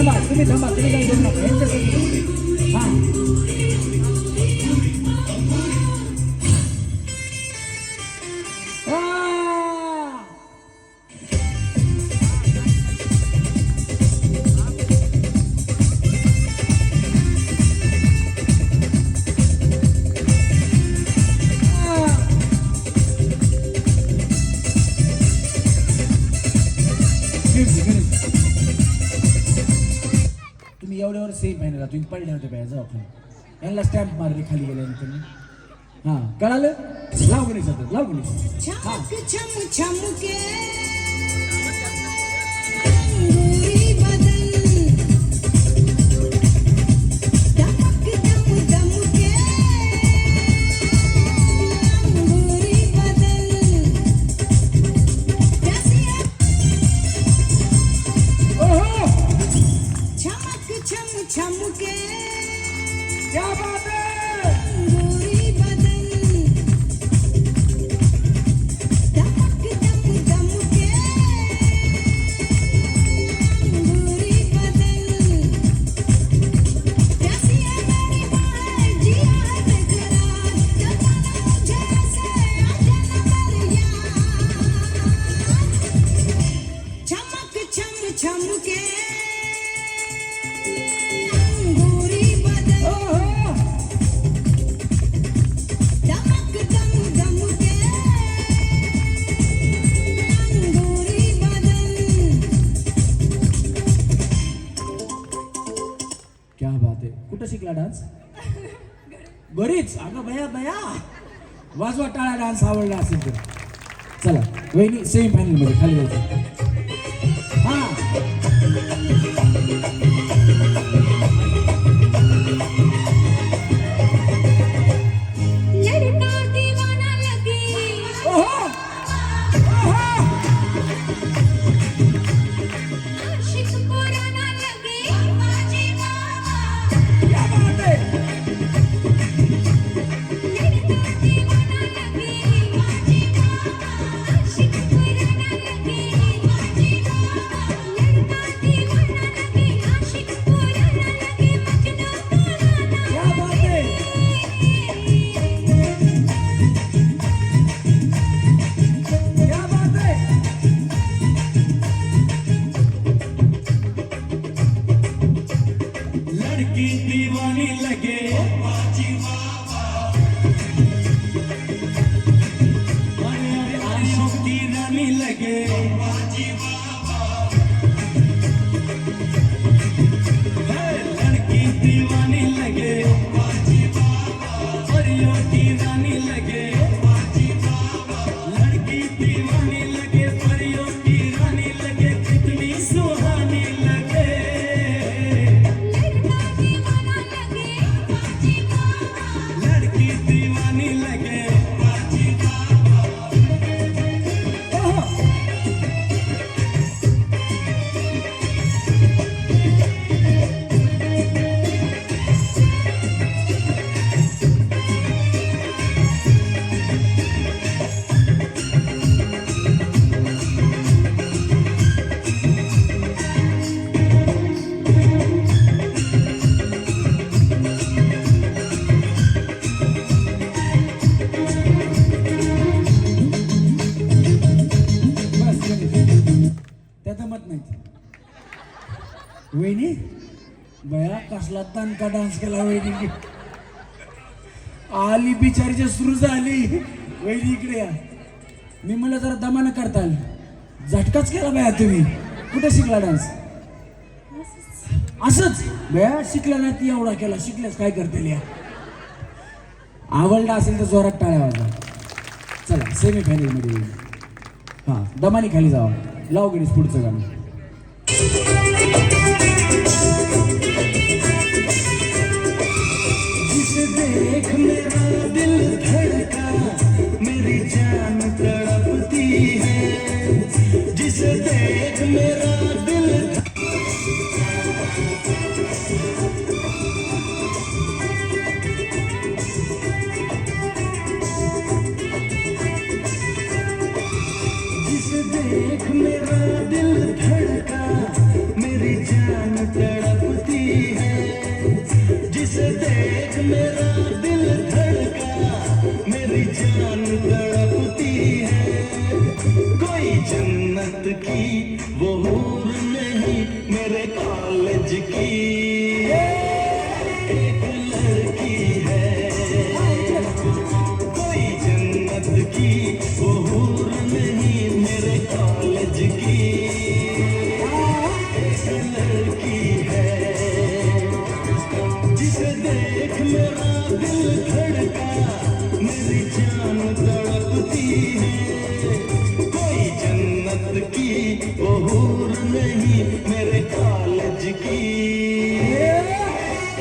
थांबा तुम्ही काही करू नका यांच्यासाठी हा तुम्ही एवढ्यावर सेम पाहिजे तुम्ही पडले होते पाहिजे जाऊ आपण यांना स्टॅम्प मारले खाली गेल्यानंतर हा कळालं लाव गणेश आता लाव गणेश चमके क्या बात है गोरी बदन दमक दम दमके गोरी बदन प्यासी है मेरी बाहें जिया बेकरार जगाना मुझे ऐसे आजा न कर यार चमक चम चमके क्या बात आहे कुठं शिकला डान्स बरीच अगं बया बया वाजवा टाळा डान्स आवडला असेल तर चला वहिनी सेमी फायनल मध्ये खाली जायचं हा दीवानी लगे आंसू की रानी लगे लड़की दीवानी लगे परियों की रानी लगे लड़की दीवानी लगे परियों की रानी लगे कितनी सुहानी लगे वहिनी बया कसला दणका डान्स केला वहिनी आली बिचारीच्या सुरू झाली वहिनी इकडे या मी म्हणलं जरा दमानं करताल झटकाच केला बया तुम्ही कुठे शिकला डान्स असंच बया शिकला नाही ती एवढा केला शिकल्यास काय करते या आवडला असेल तर जोरात टाळ्या वाजवा चला सेमी फायनल मध्ये हा दमानी खाली जावा लाव गणेश पुढचं गाणं जिसे देख मेरा दिल धड़का मेरी जान तड़पती है जिसे देख मेरा दिल जिसे देख मेरा दिल धड़का मेरी जान तड़पती मेरा दिल धड़का, मेरी जान तड़पती है। कोई जन्नत की वो हूर नहीं, मेरे कॉलेज की एक लड़की है। कोई जन्नत की वो हूर नहीं, मेरे कॉलेज की एक लड़की है। जिसे देख मेरा दिल धड़का, मेरी जान तड़पती है। कोई जन्नत की वो हूर नहीं, मेरे कॉलेज की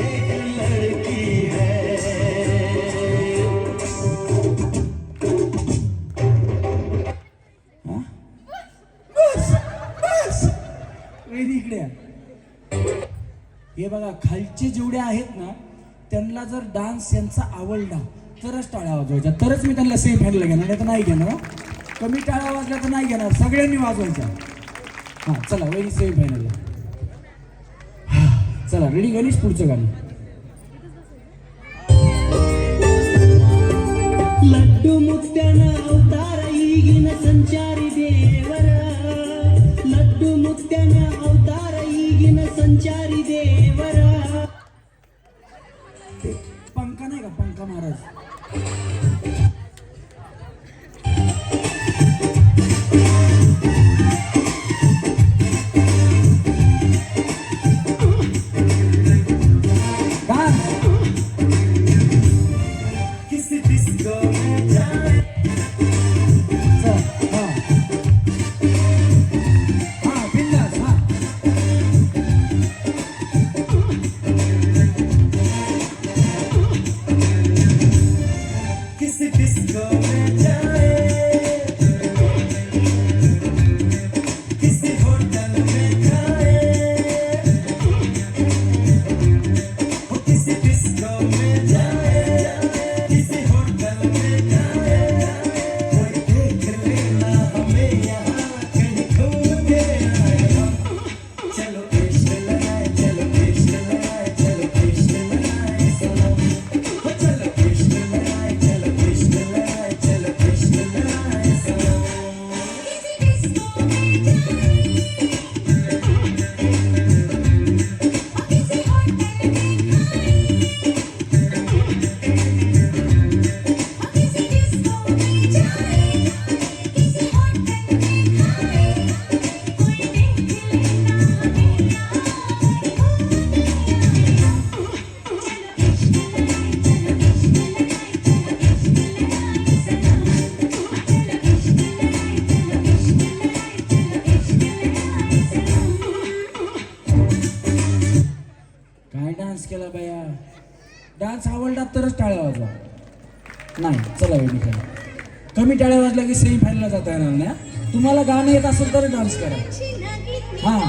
एक लड़की है। वहिनी इकडे या. हे बघा खालचे जेवढे आहेत ना त्यांना जर डान्स यांचा आवडला तरच टाळ्या वाजवायच्या, तरच मी त्यांना सेम फायनल घेणार, नाही तर नाही घेणार हं. कमी टाळ्या वाजल्या तर नाही घेणार, सगळ्यांनी वाजवायच्या. हां चला वहिनी सेम फायनलला. चला रेडी गणेश, पुढचं गाणं. लड्डू मुत्याना अवतार ಈಗಿನ ಸಂಚಾರಿ ದೇವರ. लड्डू मुत्याना अवतार ಈಗಿನ संचारी देवर. पंखा नाही का, पंखा महाराज. डान्स. किसी डिस्को में जाए, चल हां हां बिंदास हां. किसी डिस्को में जाए, किसी होटल में खाए, वो किसी डिस्को में जाए, किसी होटल में खाए। कोई देख लेना हमें यहाँ कहीं घूम के आए हम। चलो कृष्ण लगाए, चलो कृष्ण लगाए, चलो कृष्ण लगाए सनम। हो चलो कृष्ण लगाए, चलो कृष्ण लगाए, चलो कृष्ण लगाए सनम। काय डान्स केला बाया. डान्स आवडला तरच टाळ्या वाजवा, नाही चला वहिनी करा. कमी टाळ्या वाजल्या की सेमी फायनलला जाता येणार नाही. हं. तुम्हाला गाणं येत असेल तर डान्स करा. हां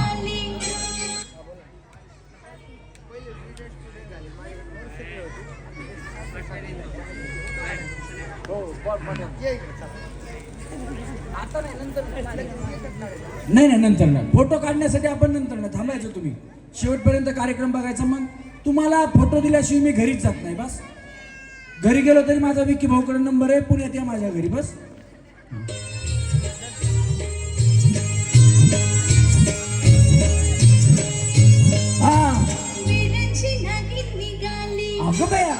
नाही नाही नंतर नाही. फोटो काढण्यासाठी आपण नंतर नाही थांबायचं. तुम्ही शेवटपर्यंत कार्यक्रम बघायचा. मग तुम्हाला फोटो दिल्याशिवाय मी घरीच जात नाही. बस घरी गेलो तरी माझा विकी भाऊकडे नंबर आहे, पुण्यात या माझ्या घरी. बस हा अगं बया.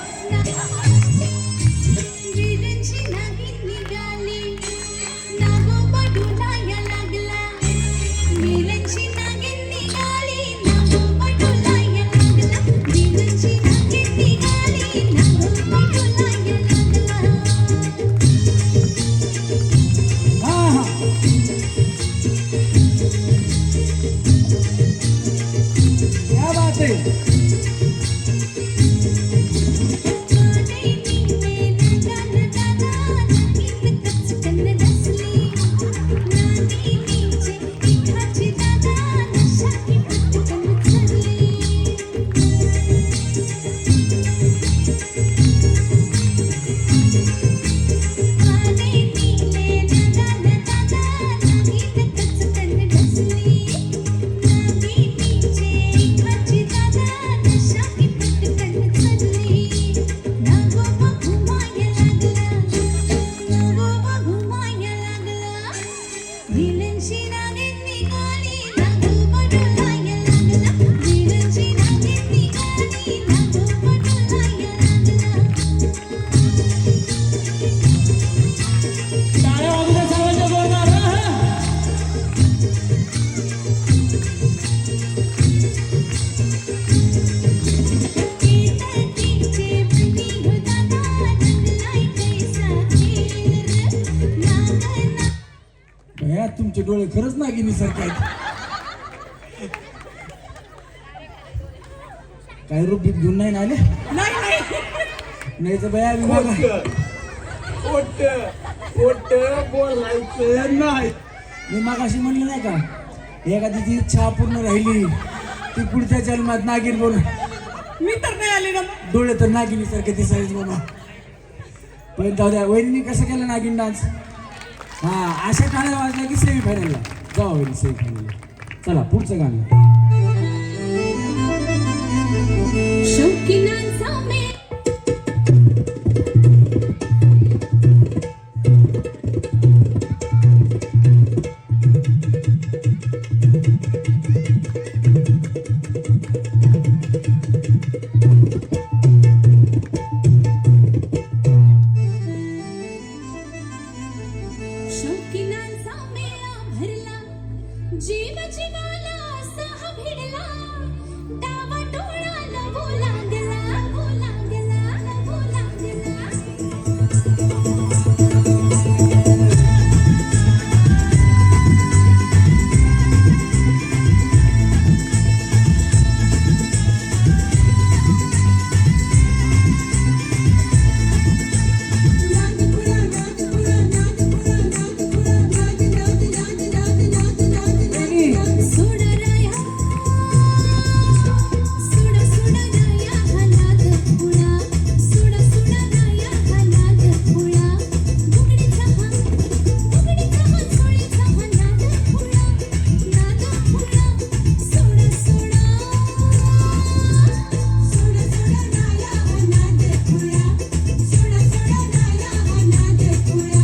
हा हा क्या बात आहे. Thank you. तुमचे डोळे खरंच नागिनी सारखे आहेत. काय रूपीत घेऊन नाही ना आले? नाही तर बया विभाग बोलायचं नाही. मी मागाशी म्हणलं नाही का, एखादी ती इच्छा पूर्ण राहिली ती पुढच्या जन्मात नागिन बोल. मी तर नाही आले ना. डोळे तर नागिनी सारखे दिसायचे बाबा. पण जाऊ द्या, वहिनी कसं केलं नागिन डान्स? हा, अशा टाळ्या वाजल्या की सेमी फायनलला जाऊ. वहिनी सेमी फायनलला. चला पुढचं गाणं. शौकीनांचा मेळा शौकीनांचा मेळा भरला, जीव जीवाला सह भिडला, डावा डोळा लवू लागला, लवू लागला, लवू लागला. सोडराया सोडा सोडराया हालात पुळा, सोडा सोडराया हालात पुळा, बुगडीचा हा सोडीचा हा नाद पुळा, नाद पुळा, सोडा सोडा सोडा सोडराया हालात पुळा, सोडा सोडराया हालात पुळा.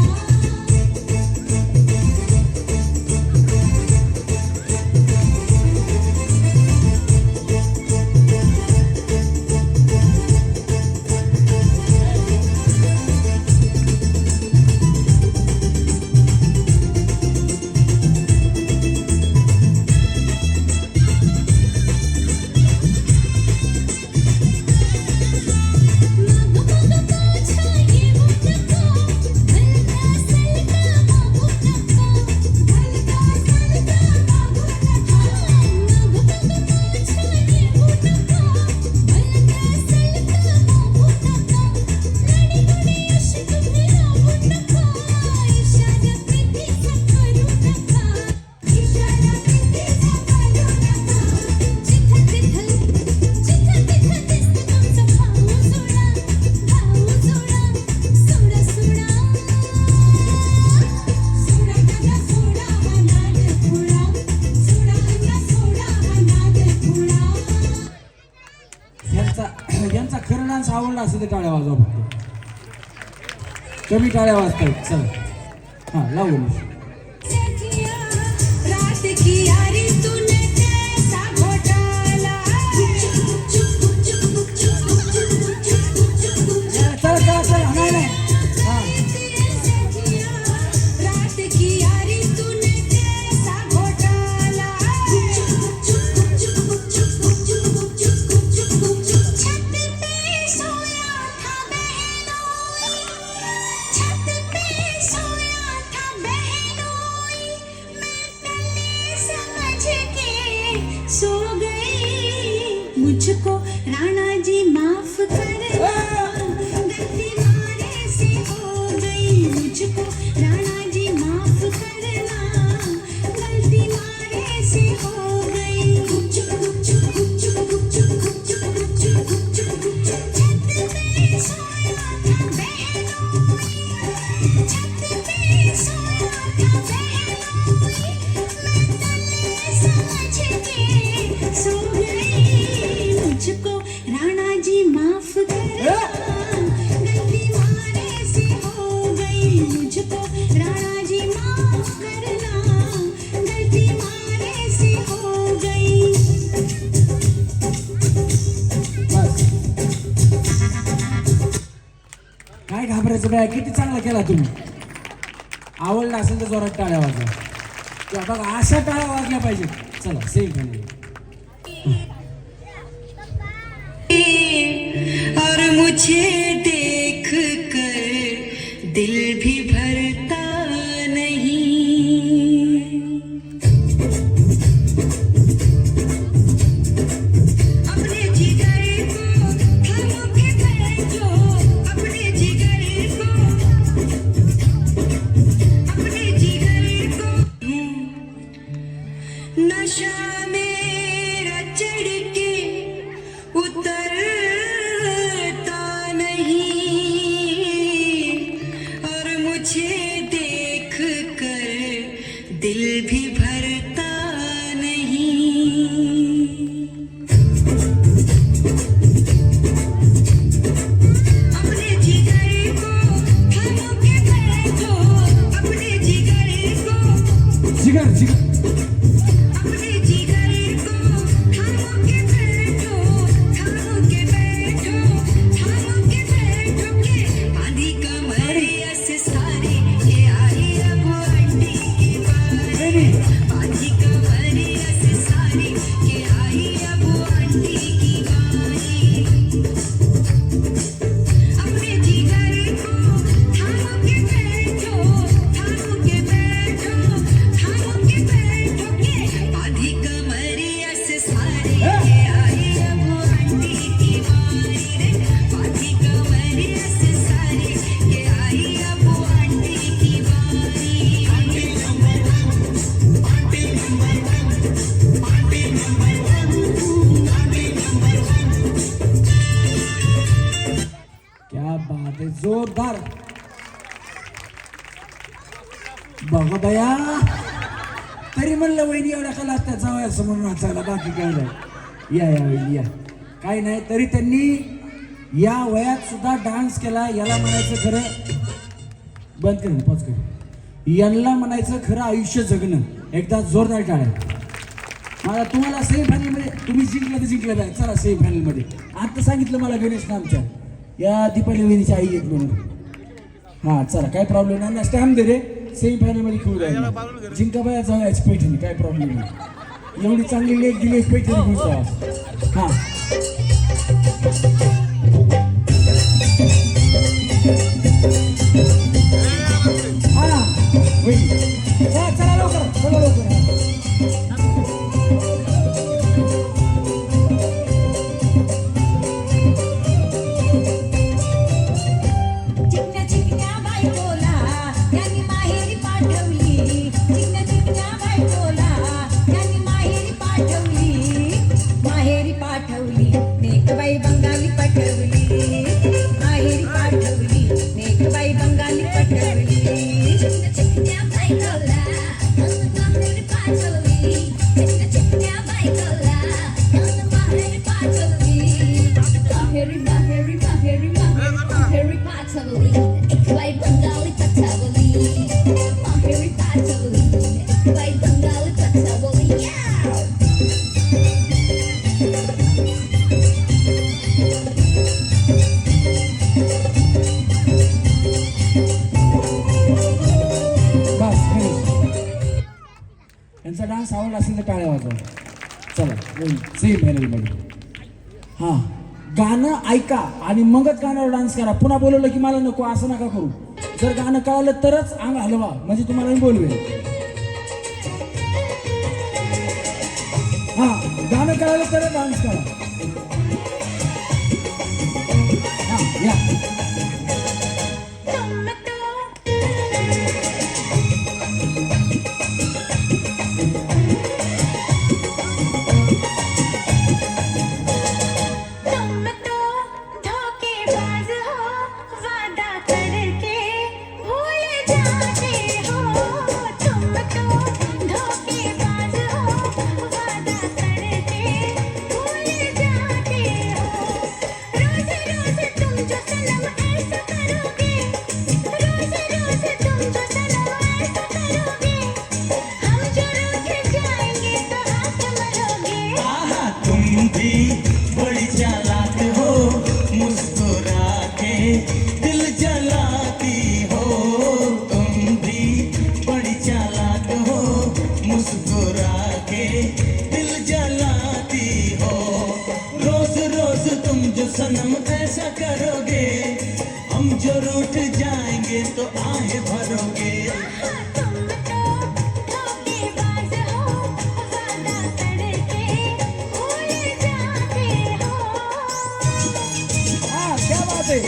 यांचा खरं डान्स आवडला असेल तर टाळ्या वाजवा फक्त. कमी टाळ्या वाजतायत. चला हा लावू. रात की यारी तूने कैसा घोटाला. चला चला चला. नाही नाही हा. रात की यारी तूने कैसा घोटाला. छत पे सोया था बहनोई, छत पे सोया था बहनोई, मैं तले समझ के सो गई. मुझको राणा जी माफ करना, गलती मारे से हो गई. मुझको राणा जी माफ करना, गलती मारे से हो गई. छत पे सोया था बहनोई, छत पे सोया था बहनोई, मैं तले समझ के सो गई. मुझको राणा जी माफ करना, गलती मारे से हो गई. मुझको राणा जी माफ करना, गलती मारे से हो गई. बस. काय घाबरायचं बाय, किती चांगला केला तुम्ही. आवडला असेल तर जोरात टाळ्या वाजवा. किंवा बघा अशा टाळ्या वाजल्या पाहिजेत. चला सेम फायनल. और मुझे देख कर दिल भी भरता नहीं. अगं बया, तरी म्हणलं वहिनी एवढ्या कला त्या जावया समोर नाचायला, बाकी काय नाही. या वहिनी या. काय नाही, तरी त्यांनी या वयात सुद्धा डान्स केला. याला म्हणायचं खरं, बंद कर पॉज कर, यांना म्हणायचं खरं आयुष्य जगणं. एकदा जोरदार टाळ्या. मला तुम्हाला सेमीफायनलमध्ये तुम्ही जिंकलं तर जिंकलं नाही. चला सेमीफायनलमध्ये. आता सांगितलं मला गणेश आमच्या या दीपाली वहिनीची आई आहेत म्हणून. हां चला, काय प्रॉब्लेम नाही ना. स्टॅम्प दे रे, सेमीफायनलमध्ये खेळू राहिला. जिंका बाया जाऊयाची पैठणी, काय प्रॉब्लेम नाही. एवढी चांगली लेख दिली पैठणी खेळतो. हां हां वहिनी, चला लवकर, चला लवकर. चिकन्या चिकन्या बायकोला यांनी माहेरी पाठवली. चिकन्या चिकन्या बायकोला यांनी माहेरी पाठवली. माहेरी पाठवली नेकबाई बंगाली पाठवली. माहेरी पाठवली नेकबाई बंगाली पाठवली. चिकन्या चिकन्या बायकोला यांनी माहेरी पाठवली. चिकन्या चिकन्या बायकोला यांनी माहेरी पाठवली. माहेरी माहेरी माहेरी माहेरी पाठवली. एकबाई बंगाली पाठवली. माहेरी पाठवली. एकबाई बंगाली पाठवली. बस finish. यांचा डान्स आवडला असेल तर टाळ्या वाजवा. चला सेमीफायनलमध्ये. हां गाणं ऐका आणि मगच गाण्यावर डान्स करा. पुन्हा बोलवलं की मला नको असं नका करू. जर गाणं कळालं तरच अंग हलवा, म्हणजे तुम्हाला मी बोलवेल. हां गाणं कळालं तरच डान्स करा. हां या. तुम तो धोखेबाज हो, वादा करके भूल जाते हो. तुम तो धोखेबाज हो, वादा करके भूल जाते हो. रोज रोज तुम जो सनम ऐसा करोगे, रोज रोज तुम जो सनम ऐसा करोगे, हम जो रूठ जाएंगे तो हाथ मरोगे. आहा तुम भी बड़ी चालाक हो, मुस्कुरा के दिल जलाती हो. तुम भी बड़ी चालाक हो, मुस्कुरा के दिल जलाती हो. रोज रोज तुम जो सनम ऐसा करोगे, हम जो रूठ जाएंगे तो आहें भरोगे. तुम तो धोखेबाज हो, वादा करके भूल जाते हो. हां क्या बात आहे.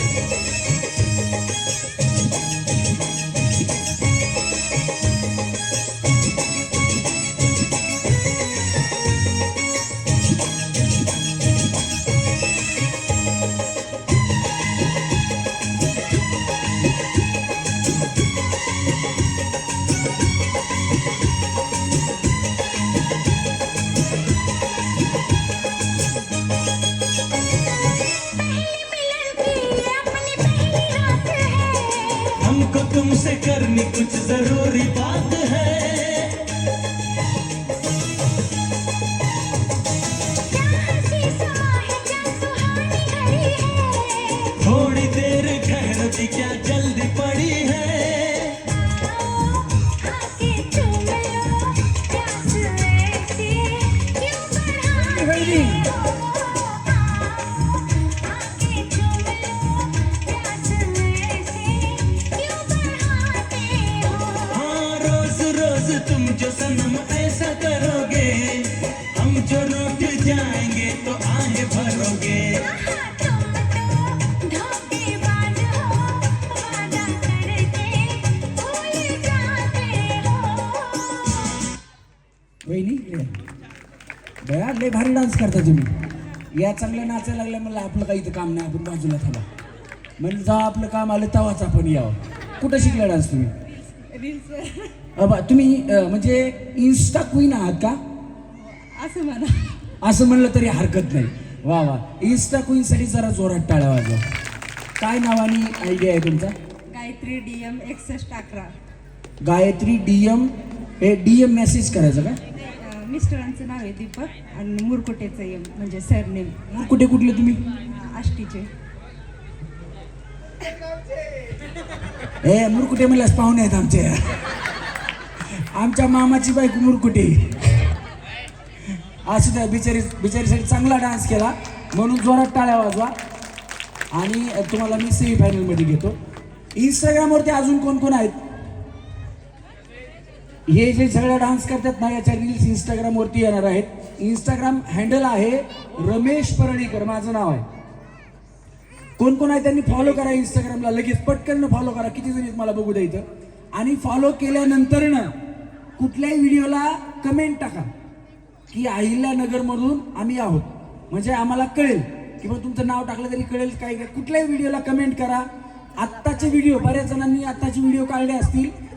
पहली मिलन की अपनी पहली रात है. हमको तुमसे करनी कुछ जरूरी बात है. क्या हंसी समा है, क्या सुहानी घड़ी है. थोड़ी देर ठहरो जी, क्या जल्दी पड़ी है. आके चूम लो, प्यास ऐसी क्यों बढ़ाते वहिनी. हो. आके चूम लो, प्यास ऐसी क्यों बढ़ाते हो. हाँ रोज रोज तुम जो सनम ऐसा करोगे, हम जो रूठ जाएंगे तो आहें भरोगे. तुम तो धोखेबाज हो, वादा करके भूल जाते हो. वहिनी इकडे या. बया लय भारी डान्स करता तुम्ही. या चांगलं नाचायला लागल्या म्हणलं आपलं काही इथं काम नाही, आपण बाजूला थांबा. म्हणजे जेव्हा आपलं काम आलं तेव्हाच आपण यावं. कुठं शिकला डान्स तुम्ही? रील्स तुम्ही म्हणजे इन्स्टा क्वीन आहात का? असं म्हणा. असं म्हणलं तरी हरकत नाही. वा वा, इन्स्टा क्वीनसाठी जरा जोरात टाळ्या वाजवा. काय नावानी आयडिया आहे तुमचा? गायत्री DM 6111. गायत्री DM. हे DM मेसेज करायचं का? मिस्टरांचं नाव आहे दीपक आणि मुरकुटेचं एम म्हणजे सरनेम कुठे कुठले तुम्ही? आष्टीचे. ए मुरकुटे म्हणल्यास पाहुणे आहेत आमचे. आमच्या मामाची बायको मुरकुटे. असू द्या, बिचारीसाठी चांगला डान्स केला म्हणून जोरात टाळ्या वाजवा. आणि तुम्हाला मी सेमीफायनलमध्ये घेतो. इंस्टाग्रामवरती अजून कोण कोण आहेत? हे जे सगळ्या डान्स करतात ना, याच्या रील्स इंस्टाग्रामवरती येणार आहेत. इंस्टाग्राम हँडल आहे रमेश परळीकर, माझं नाव आहे. कोण कोण आहे त्यांनी फॉलो करा इंस्टाग्रामला, लगेच पटकन फॉलो करा. किती जण मला बघू द्या इथं. आणि फॉलो केल्यानंतर ना कुठल्याही व्हिडिओला कमेंट टाका की अहिल्यानगरमधून आम्ही आहोत, म्हणजे आम्हाला कळेल. किंवा तुमचं नाव टाकलं तरी कळेल. काय कुठल्याही व्हिडिओला कमेंट करा. आत्ताचे व्हिडिओ, बऱ्याच जणांनी आत्ताचे व्हिडिओ काढले असतील